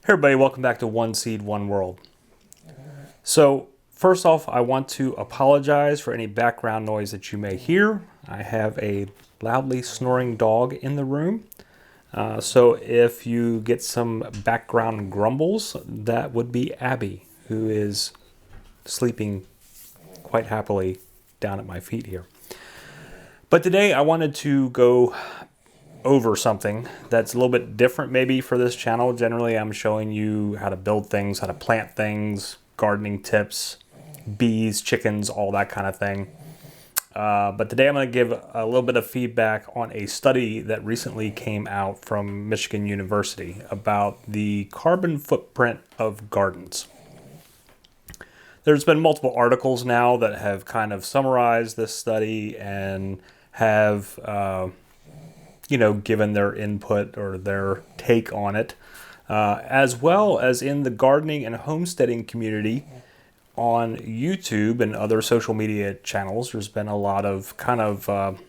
Hey everybody, welcome back to One Seed, One World. So first off, I want to apologize for any background noise that you may hear. I have a loudly snoring dog in the room. So if you get some background grumbles, that would be Abby, who is sleeping quite happily down at my feet here. But today I wanted to go over something that's a little bit different maybe for this channel. Generally, I'm showing you how to build things, how to plant things, gardening tips, bees, chickens, all that kind of thing. But today I'm going to give a little bit of feedback on a study that recently came out from Michigan University about the carbon footprint of gardens. There's been multiple articles now that have kind of summarized this study and have given their input or their take on it, as well as in the gardening and homesteading community on YouTube and other social media channels. There's been a lot of kind of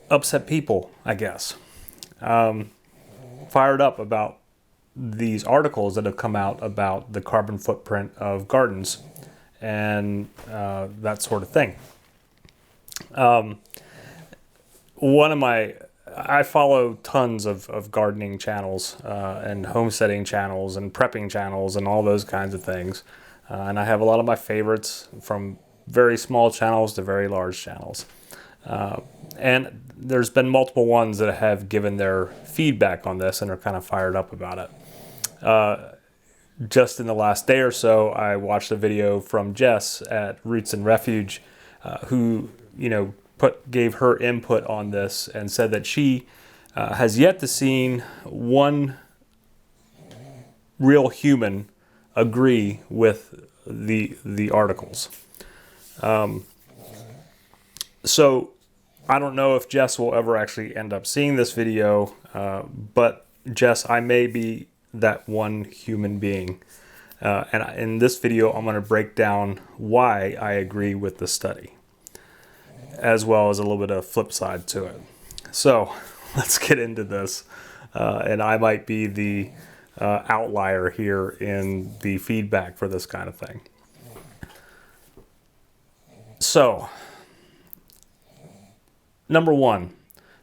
upset people, I guess, fired up about these articles that have come out about the carbon footprint of gardens and that sort of thing. I follow tons of gardening channels and homesteading channels and prepping channels and all those kinds of things. And I have a lot of my favorites, from very small channels to very large channels. And there's been multiple ones that have given their feedback on this and are kind of fired up about it. Just in the last day or so, I watched a video from Jess at Roots and Refuge, who, gave her input on this and said that she has yet to see one real human agree with the articles. So I don't know if Jess will ever actually end up seeing this video, but Jess, I may be that one human being. And in this video, I'm going to break down why I agree with the study, as well as a little bit of flip side to it. So let's get into this. And I might be the outlier here in the feedback for this kind of thing. So, number one,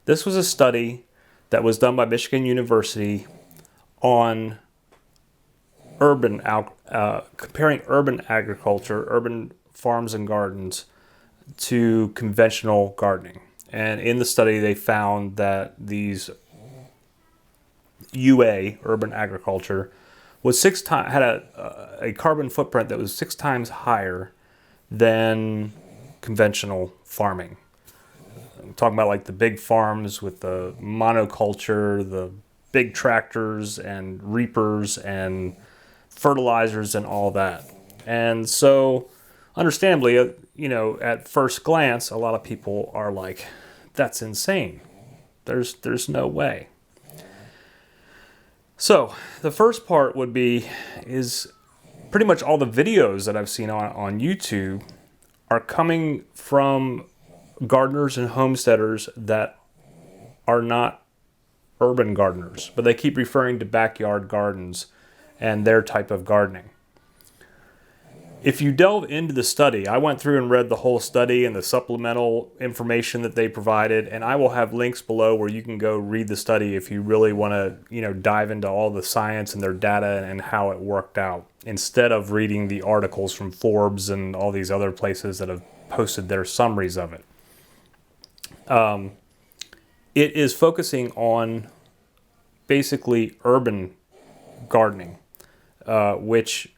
this was a study that was done by Michigan University on comparing urban agriculture, urban farms and gardens, to conventional gardening. And in the study, they found that these UA, urban agriculture, was had a carbon footprint that was 6 times higher than conventional farming. I'm talking about like the big farms with the monoculture, the big tractors and reapers and fertilizers and all that. And so, understandably, at first glance, a lot of people are like, that's insane. There's no way. So the first part is pretty much all the videos that I've seen on YouTube are coming from gardeners and homesteaders that are not urban gardeners, but they keep referring to backyard gardens and their type of gardening. If you delve into the study, I went through and read the whole study and the supplemental information that they provided, and I will have links below where you can go read the study if you really want to, dive into all the science and their data and how it worked out, instead of reading the articles from Forbes and all these other places that have posted their summaries of it. It is focusing on basically urban gardening, which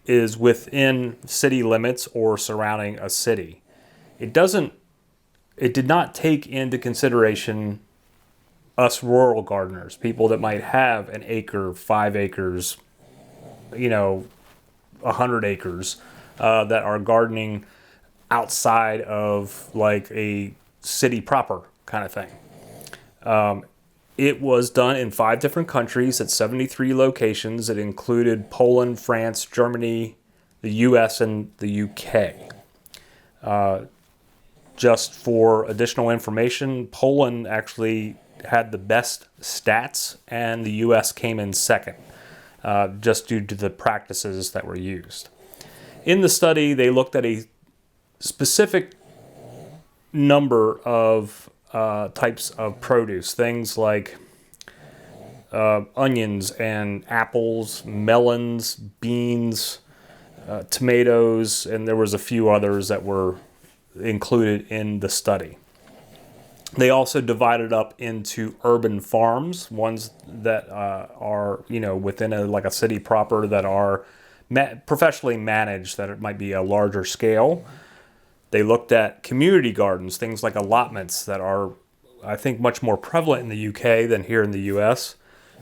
is within city limits or surrounding a city. It did not take into consideration us rural gardeners, people that might have an acre, 5 acres, 100 acres, that are gardening outside of like a city proper kind of thing. It was done in 5 different countries at 73 locations. It included Poland, France, Germany, the US, and the UK. Just for additional information, Poland actually had the best stats, and the U.S. came in second, just due to the practices that were used. In the study, they looked at a specific number of types of produce, things like onions and apples, melons, beans, tomatoes, and there was a few others that were included in the study. They also divided up into urban farms, ones that are, within a city proper, that are professionally managed, that it might be a larger scale. They looked at community gardens, things like allotments that are, I think, much more prevalent in the UK than here in the US,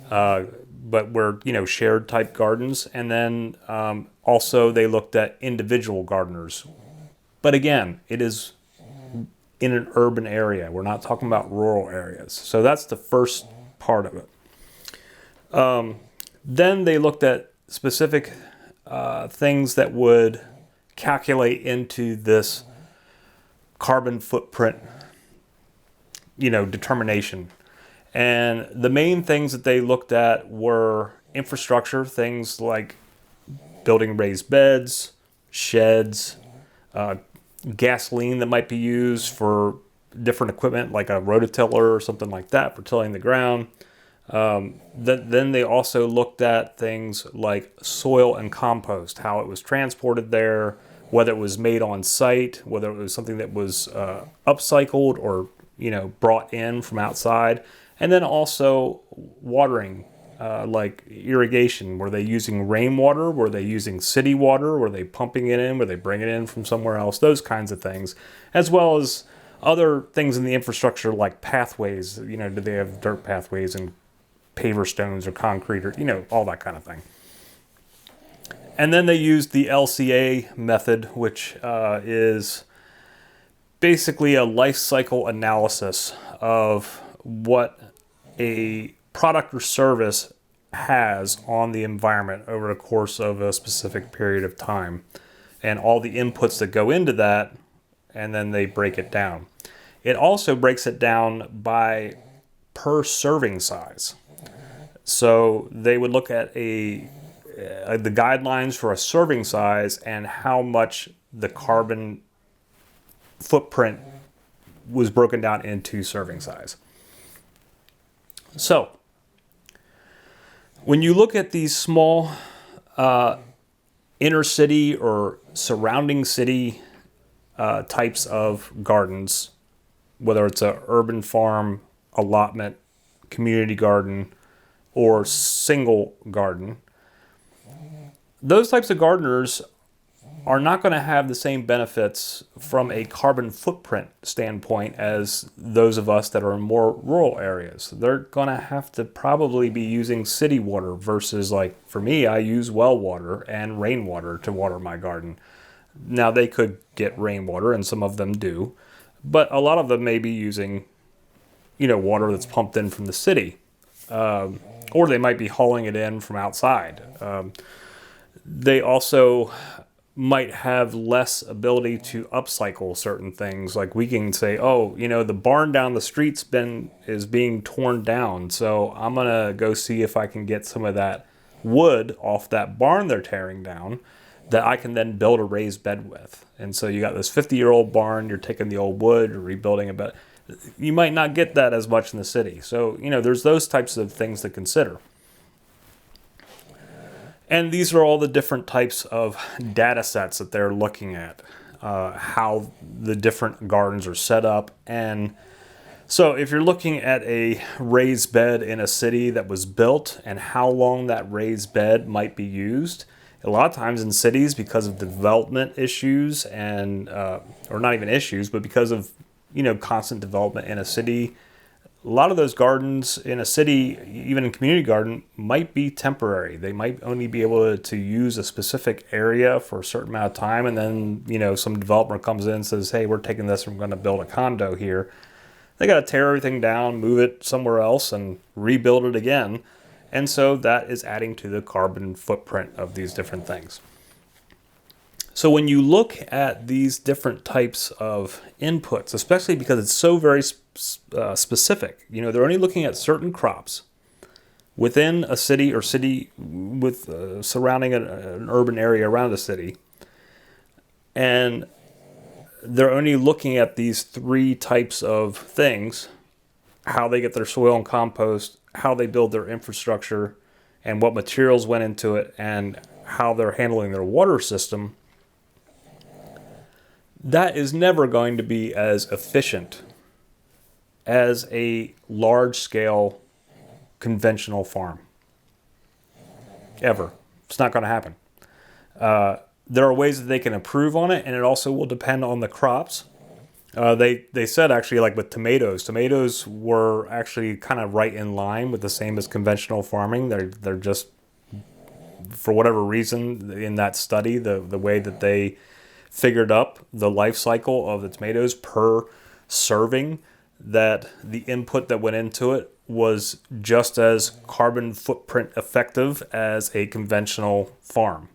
but were, shared type gardens. And then also they looked at individual gardeners. But again, it is in an urban area. We're not talking about rural areas. So that's the first part of it. Then they looked at specific things that would calculate into this carbon footprint, determination. And the main things that they looked at were infrastructure, things like building raised beds, sheds, gasoline that might be used for different equipment like a rototiller or something like that for tilling the ground. Then they also looked at things like soil and compost, how it was transported there, whether it was made on site, whether it was something that was upcycled or brought in from outside, and then also watering, like irrigation. Were they using rainwater? Were they using city water? Were they pumping it in? Were they bringing it in from somewhere else? Those kinds of things, as well as other things in the infrastructure like pathways. Do they have dirt pathways and paver stones or concrete, or all that kind of thing. And then they used the LCA method, which is basically a life cycle analysis of what a product or service has on the environment over the course of a specific period of time, and all the inputs that go into that, and then they break it down. It also breaks it down by per serving size. So they would look at the guidelines for a serving size and how much the carbon footprint was broken down into serving size. So when you look at these small inner city or surrounding city types of gardens, whether it's an urban farm, allotment, community garden, or single garden, those types of gardeners are not going to have the same benefits from a carbon footprint standpoint as those of us that are in more rural areas. They're going to have to probably be using city water versus, like, for me, I use well water and rainwater to water my garden. Now, they could get rainwater, and some of them do, but a lot of them may be using, water that's pumped in from the city. Or they might be hauling it in from outside. They also might have less ability to upcycle certain things. Like, we can say, the barn down the street's is being torn down, so I'm gonna go see if I can get some of that wood off that barn they're tearing down that I can then build a raised bed with. And so you got this 50-year-old barn, you're taking the old wood, you're rebuilding a bed. You might not get that as much in the city. So, there's those types of things to consider. And these are all the different types of data sets that they're looking at, how the different gardens are set up. And so if you're looking at a raised bed in a city that was built and how long that raised bed might be used, a lot of times in cities, because of development issues and, or not even issues, but because of, constant development in a city, a lot of those gardens in a city, even in community garden, might be temporary. They might only be able to use a specific area for a certain amount of time, and then, some developer comes in and says, hey, we're taking this and we're going to build a condo here. They got to tear everything down, move it somewhere else, and rebuild it again. And so that is adding to the carbon footprint of these different things. So when you look at these different types of inputs, especially because it's so very specific. They're only looking at certain crops within a city or city with surrounding an urban area around a city. And they're only looking at these 3 types of things: how they get their soil and compost, how they build their infrastructure, and what materials went into it, and how they're handling their water system. That is never going to be as efficient as a large-scale conventional farm. Ever. It's not going to happen. There are ways that they can improve on it, and it also will depend on the crops. They said, actually, like with tomatoes were actually kind of right in line with the same as conventional farming. They're just, for whatever reason, in that study, the way that they figured up the life cycle of the tomatoes per serving, that the input that went into it was just as carbon footprint effective as a conventional farm.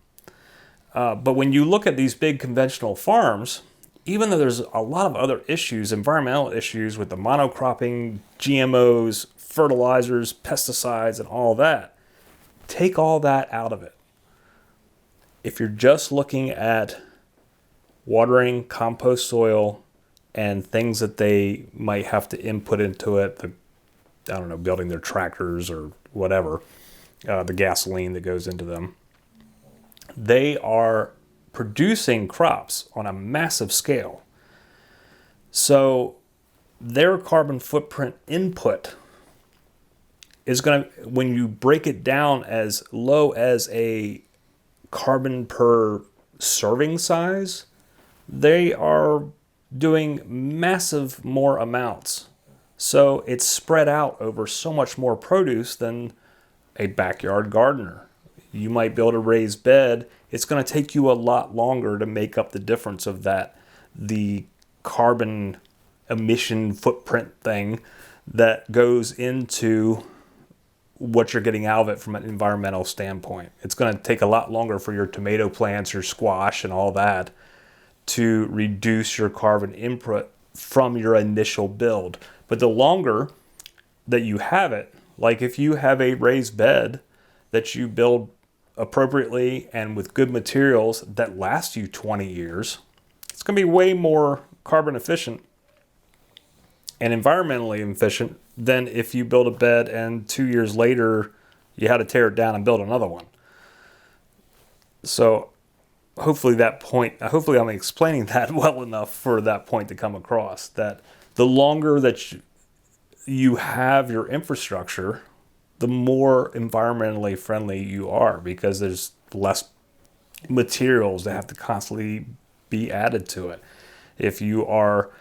But when you look at these big conventional farms, even though there's a lot of other issues, environmental issues with the monocropping, GMOs, fertilizers, pesticides, and all that, take all that out of it. If you're just looking at watering, compost soil, and things that they might have to input into it, building their tractors or whatever, the gasoline that goes into them, they are producing crops on a massive scale. So their carbon footprint input is going to, when you break it down as low as a carbon per serving size, they are doing massive more amounts. So it's spread out over so much more produce than a backyard gardener. You might build a raised bed. It's going to take you a lot longer to make up the difference of that, the carbon emission footprint thing that goes into what you're getting out of it from an environmental standpoint. It's going to take a lot longer for your tomato plants, your squash, and all that to reduce your carbon input from your initial build. But the longer that you have it, like if you have a raised bed that you build appropriately and with good materials that last you 20 years, it's going to be way more carbon efficient and environmentally efficient than if you build a bed and 2 years later you had to tear it down and build another one. So hopefully I'm explaining that well enough for that point to come across, that the longer that you have your infrastructure, the more environmentally friendly you are, because there's less materials that have to constantly be added to it. If you are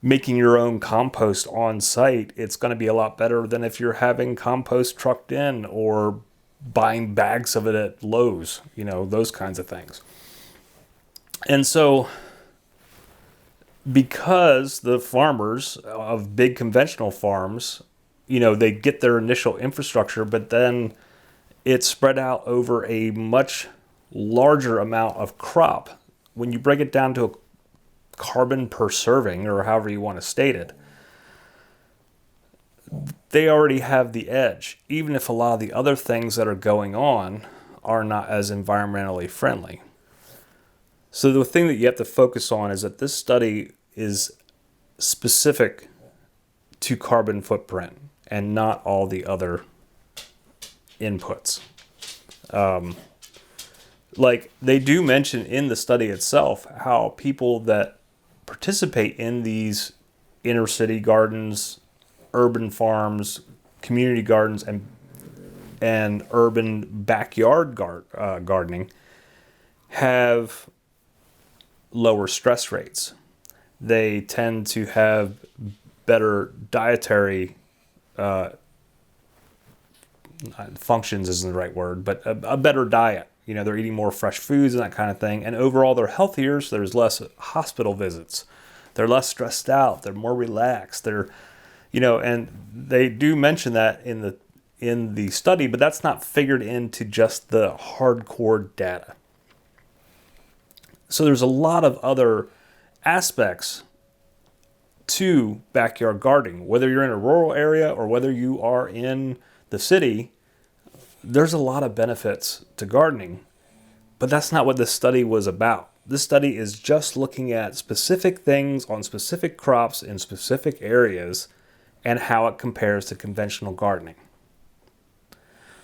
making your own compost on site, it's going to be a lot better than if you're having compost trucked in or buying bags of it at Lowe's, those kinds of things. And so, because the farmers of big conventional farms, they get their initial infrastructure, but then it's spread out over a much larger amount of crop. When you break it down to a carbon per serving, or however you want to state it, they already have the edge, even if a lot of the other things that are going on are not as environmentally friendly. So the thing that you have to focus on is that this study is specific to carbon footprint and not all the other inputs. Like they do mention in the study itself how people that participate in these inner city gardens, urban farms, community gardens, and urban backyard gardening have lower stress rates. They tend to have better dietary functions isn't the right word, but a better diet. They're eating more fresh foods and that kind of thing. And overall, they're healthier, so there's less hospital visits. They're less stressed out. They're more relaxed. And they do mention that in the study, but that's not figured into just the hardcore data. So there's a lot of other aspects to backyard gardening. Whether you're in a rural area or whether you are in the city, there's a lot of benefits to gardening, but that's not what this study was about. This study is just looking at specific things on specific crops in specific areas and how it compares to conventional gardening.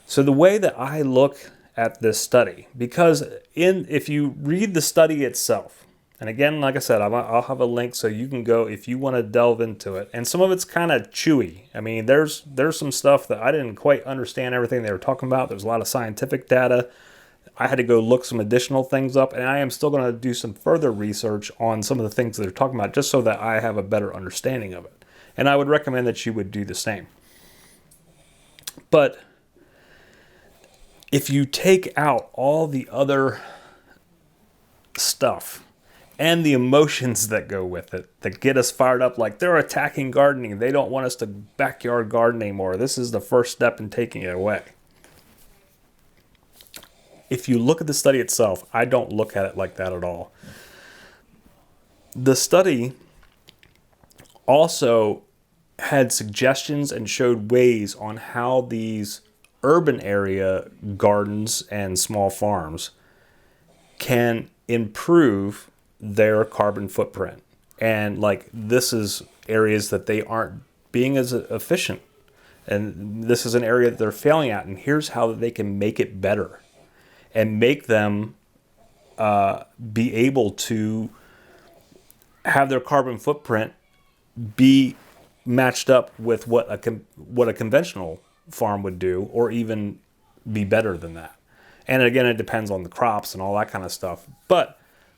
So the way that I look at this study, because if you read the study itself, and again, like I said, I'll have a link so you can go if you want to delve into it. And some of it's kind of chewy. I mean, there's some stuff that I didn't quite understand everything they were talking about. There's a lot of scientific data. I had to go look some additional things up, and I am still going to do some further research on some of the things that they're talking about just so that I have a better understanding of it. And I would recommend that you would do the same. But if you take out all the other stuff and the emotions that go with it, that get us fired up, like they're attacking gardening, they don't want us to backyard garden anymore, this is the first step in taking it away. If you look at the study itself, I don't look at it like that at all. The study also had suggestions and showed ways on how these urban area gardens and small farms can improve their carbon footprint. And like, this is areas that they aren't being as efficient. And this is an area that they're failing at. And here's how they can make it better and make them be able to have their carbon footprint be matched up with what a conventional farm would do, or even be better than that. And again, it depends on the crops and all that kind of stuff. But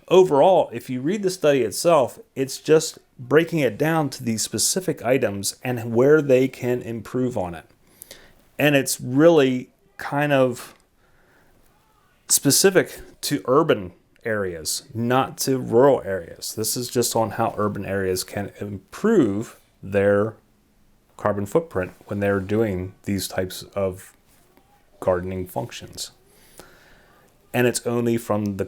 overall, if you read the study itself, it's just breaking it down to these specific items and where they can improve on it. And it's really kind of specific to urban areas, not to rural areas. This is just on how urban areas can improve their carbon footprint when they're doing these types of gardening functions. And it's only from the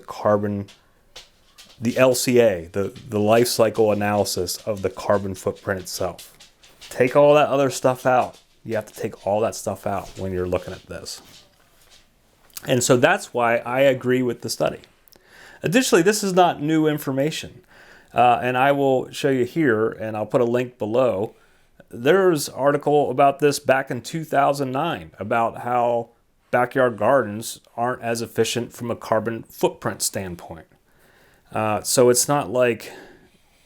LCA, the life cycle analysis of the carbon footprint itself. Take all that other stuff out. You have to take all that stuff out when you're looking at this. And so that's why I agree with the study. Additionally, this is not new information. And I will show you here, and I'll put a link below. There's an article about this back in 2009 about how backyard gardens aren't as efficient from a carbon footprint standpoint. So it's not like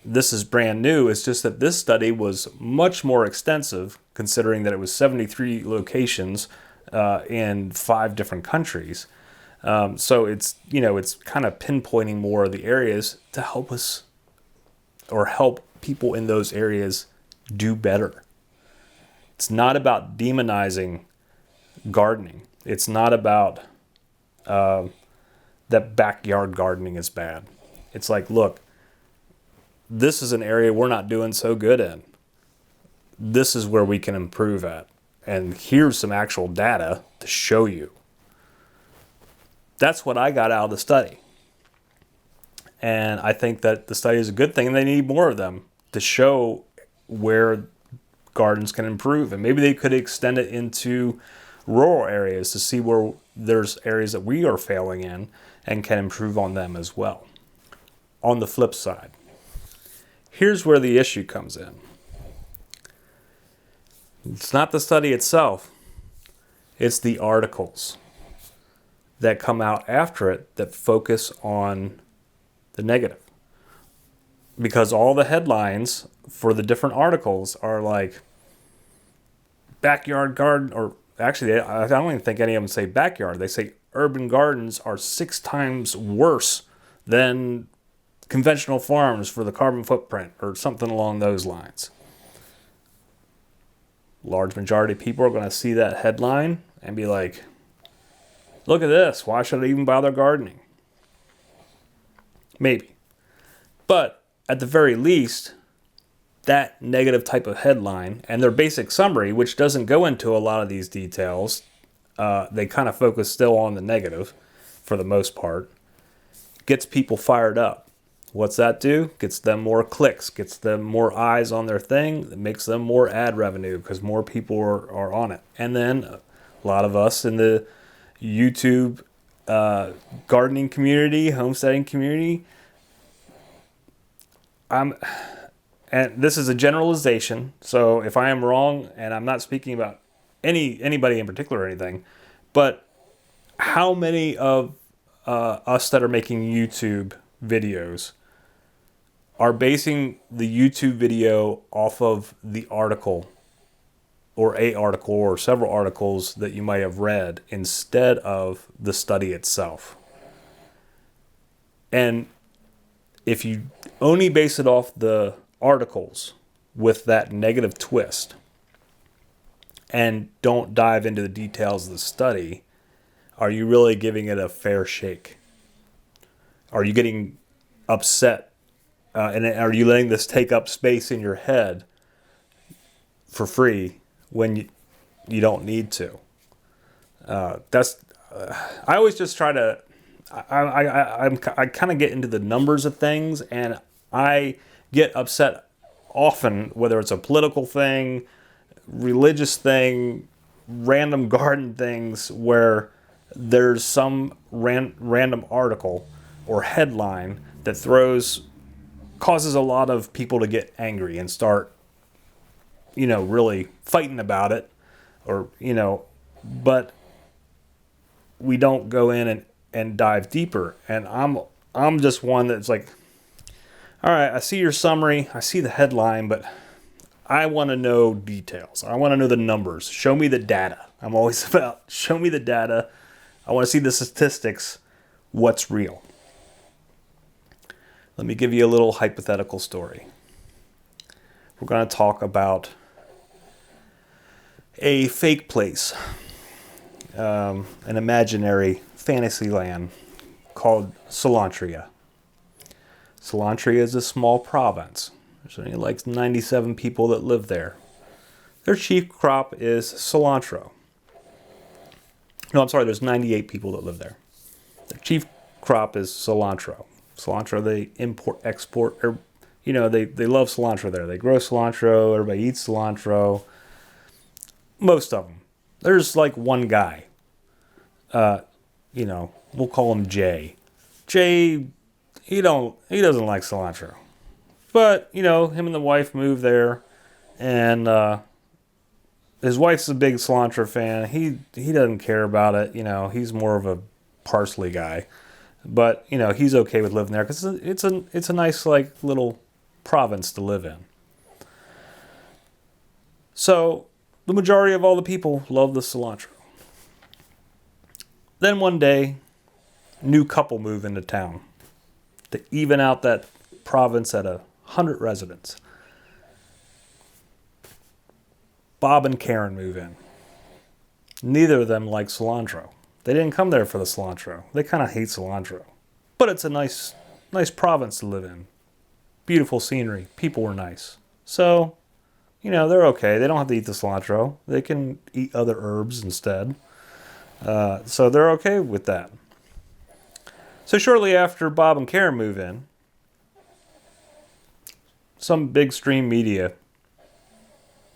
this is brand new. It's just that this study was much more extensive, considering that it was 73 locations in 5 different countries. So it's kind of pinpointing more of the areas to help us, or help people in those areas do better. It's not about demonizing gardening. It's not about that backyard gardening is bad. It's like, look, this is an area we're not doing so good in. This is where we can improve at. And here's some actual data to show you. That's what I got out of the study. And I think that the study is a good thing, and they need more of them to show where gardens can improve. And maybe they could extend it into rural areas to see where there's areas that we are failing in and can improve on them as well. On the flip side, here's where the issue comes in. It's not the study itself, it's the articles that come out after it that focus on the negative. Because all the headlines for the different articles are like backyard garden, or actually I don't even think any of them say backyard. They say urban gardens are 6 times worse than conventional farms for the carbon footprint, or something along those lines. Large majority of people are going to see that headline and be like, look at this, why should I even bother gardening? Maybe. But at the very least, that negative type of headline and their basic summary, which doesn't go into a lot of these details, they kind of focus still on the negative for the most part, gets people fired up. What's that do? Gets them more clicks, gets them more eyes on their thing. It makes them more ad revenue because more people are on it. And then a lot of us in the YouTube gardening community, homesteading community, and this is a generalization, so if I am wrong, and I'm not speaking about anybody in particular or anything, but how many of us that are making YouTube videos are basing the YouTube video off of the article or a article or several articles that you might have read instead of the study itself? And if you only base it off the articles with that negative twist and don't dive into the details of the study, are you really giving it a fair shake? Are you getting upset? And are you letting this take up space in your head for free when you don't need to? I always just try to. I kind of get into the numbers of things, and I get upset often, whether it's a political thing, religious thing, random garden things, where there's some random article or headline that causes a lot of people to get angry and start, really fighting about it, or, but we don't go in and dive deeper. And I'm just one that's like, all right, I see your summary, I see the headline, but I want to know details. I want to know the numbers. Show me the data. I'm always about, show me the data. I want to see the statistics. What's real? Let me give you a little hypothetical story. We're going to talk about a fake place, an imaginary fantasy land called Cilantria. Cilantria is a small province. There's only like 97 people that live there. Their chief crop is cilantro. No, I'm sorry, there's 98 people that live there. Their chief crop is cilantro. Cilantro they import, export, or, they love cilantro there. They grow cilantro, everybody eats cilantro. Most of them. There's like one guy, we'll call him Jay. Jay, he doesn't like cilantro. But, him and the wife moved there, and his wife's a big cilantro fan. He doesn't care about it. He's more of a parsley guy. But, he's okay with living there because it's a nice, like, little province to live in. So, the majority of all the people love the cilantro. Then one day, a new couple move into town to even out that province at 100 residents. Bob and Karen move in. Neither of them like cilantro. They didn't come there for the cilantro. They kind of hate cilantro. But it's a nice province to live in. Beautiful scenery. People were nice. So, they're okay. They don't have to eat the cilantro. They can eat other herbs instead. So they're okay with that. So shortly after Bob and Karen move in, some big stream media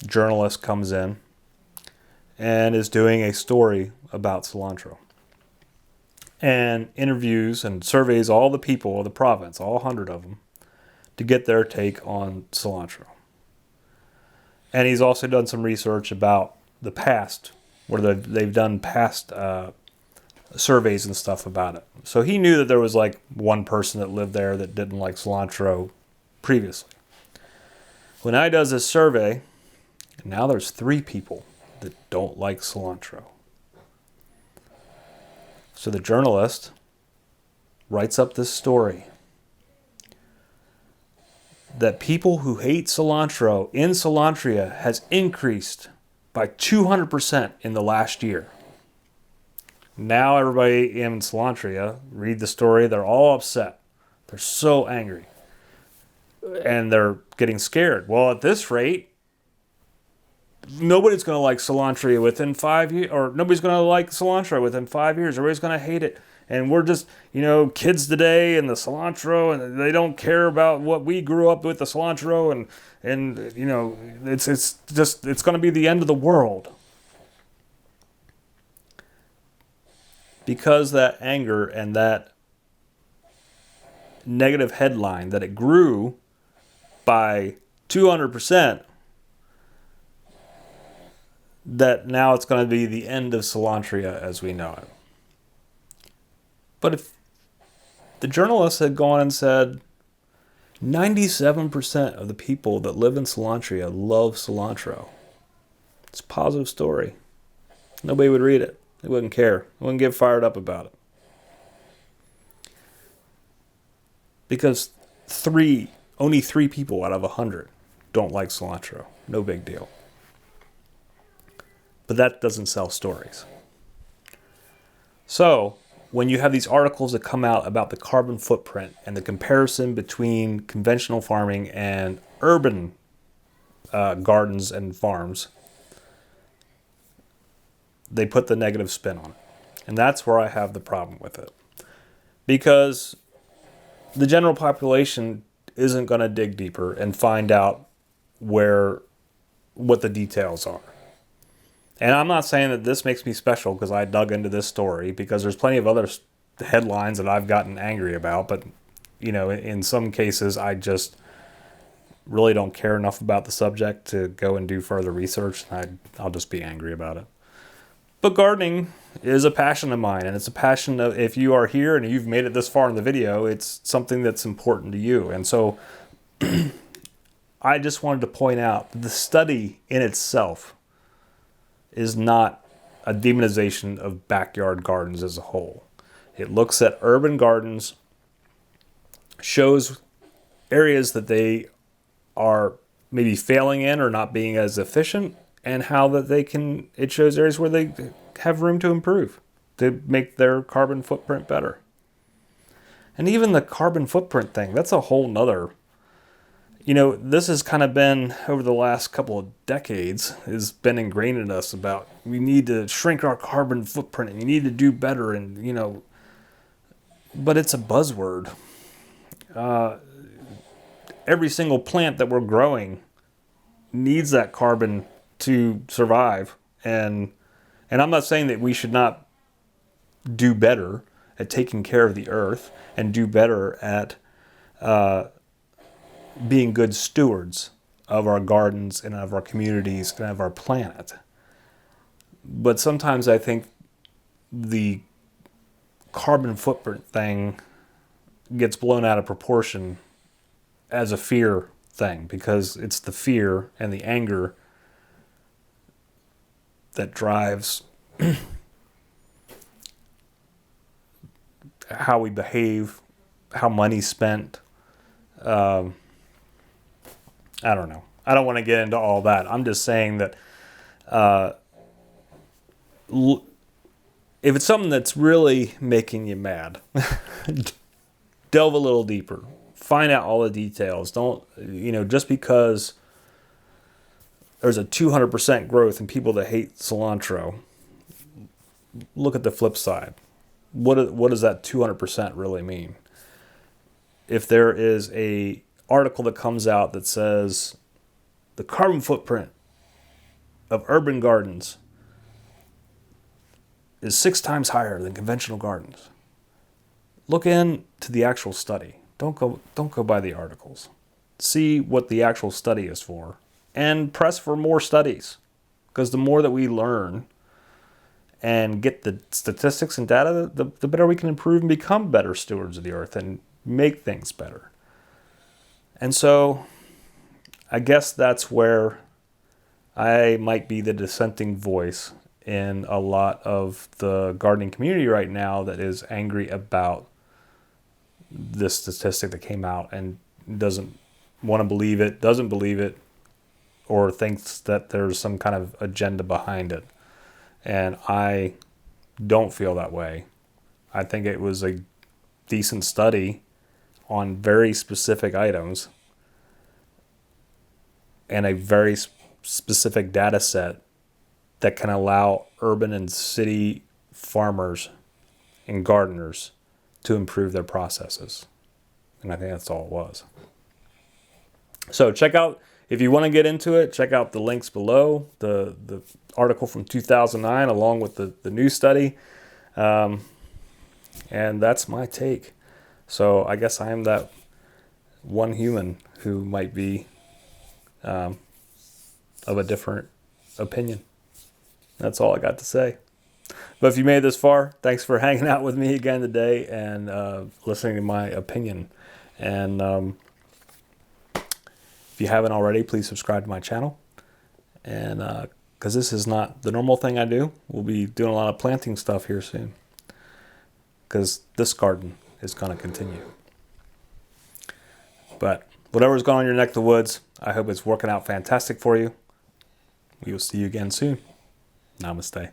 journalist comes in and is doing a story about cilantro and interviews and surveys all the people of the province, all 100 of them, to get their take on cilantro. And he's also done some research about the past, where they've done past surveys and stuff about it. So he knew that there was like one person that lived there that didn't like cilantro previously. When I does this survey, now there's 3 people that don't like cilantro. So the journalist writes up this story that people who hate cilantro in Cilantria has increased by 200% in the last year. Now everybody in Cilantria read the story, they're all upset. They're so angry. And they're getting scared. Well, at this rate, nobody's going to like cilantro within 5 years, or nobody's going to like cilantro within 5 years. Everybody's going to hate it. And we're just, kids today and the cilantro, and they don't care about what we grew up with, the cilantro, and it's going to be the end of the world. Because that anger and that negative headline, that it grew by 200%, that now it's going to be the end of cilantro as we know it. But if the journalists had gone and said 97% of the people that live in cilantro love cilantro, it's a positive story. Nobody would read it. They wouldn't care. They wouldn't get fired up about it. Because only 3 people out of 100 don't like cilantro. No big deal. But that doesn't sell stories. So, when you have these articles that come out about the carbon footprint and the comparison between conventional farming and urban gardens and farms, they put the negative spin on it. And that's where I have the problem with it. Because the general population isn't going to dig deeper and find out what the details are. And I'm not saying that this makes me special because I dug into this story, because there's plenty of other headlines that I've gotten angry about. But, in some cases, I just really don't care enough about the subject to go and do further research. I'll just be angry about it. But gardening is a passion of mine, and it's a passion of, if you are here and you've made it this far in the video, it's something that's important to you. And so I just wanted to point out that the study in itself is not a demonization of backyard gardens as a whole. It looks at urban gardens, shows areas that they are maybe failing in or not being as efficient, and how that it shows areas where they have room to improve, to make their carbon footprint better. And even the carbon footprint thing, that's a whole nother, this has kind of been, over the last couple of decades, has been ingrained in us about we need to shrink our carbon footprint and you need to do better, and, but it's a buzzword. Every single plant that we're growing needs that carbon to survive. And I'm not saying that we should not do better at taking care of the earth and do better at being good stewards of our gardens and of our communities and of our planet. But sometimes I think the carbon footprint thing gets blown out of proportion as a fear thing, because it's the fear and the anger that drives how we behave, how money's spent. I don't know. I don't want to get into all that. I'm just saying that if it's something that's really making you mad, delve a little deeper. Find out all the details. Don't, just because there's a 200% growth in people that hate cilantro, look at the flip side. What does that 200% really mean? If there is a article that comes out that says the carbon footprint of urban gardens is 6 times higher than conventional gardens, look into the actual study. Don't go by the articles. See what the actual study is for, and press for more studies, because the more that we learn and get the statistics and data, the better we can improve and become better stewards of the earth and make things better. And so I guess that's where I might be the dissenting voice in a lot of the gardening community right now that is angry about this statistic that came out and doesn't want to believe it, doesn't believe it, or thinks that there's some kind of agenda behind it. And I don't feel that way. I think it was a decent study on very specific items and a very specific data set that can allow urban and city farmers and gardeners to improve their processes. And I think that's all it was. So check out, if you want to get into it, check out the links below, the article from 2009 along with the new study. And that's my take. So I guess I am that one human who might be of a different opinion. That's all I got to say. But if you made it this far, thanks for hanging out with me again today and listening to my opinion. And if you haven't already, please subscribe to my channel. And because this is not the normal thing I do, we'll be doing a lot of planting stuff here soon. Because this garden is going to continue. But whatever's going on in your neck of the woods, I hope it's working out fantastic for you. We will see you again soon. Namaste.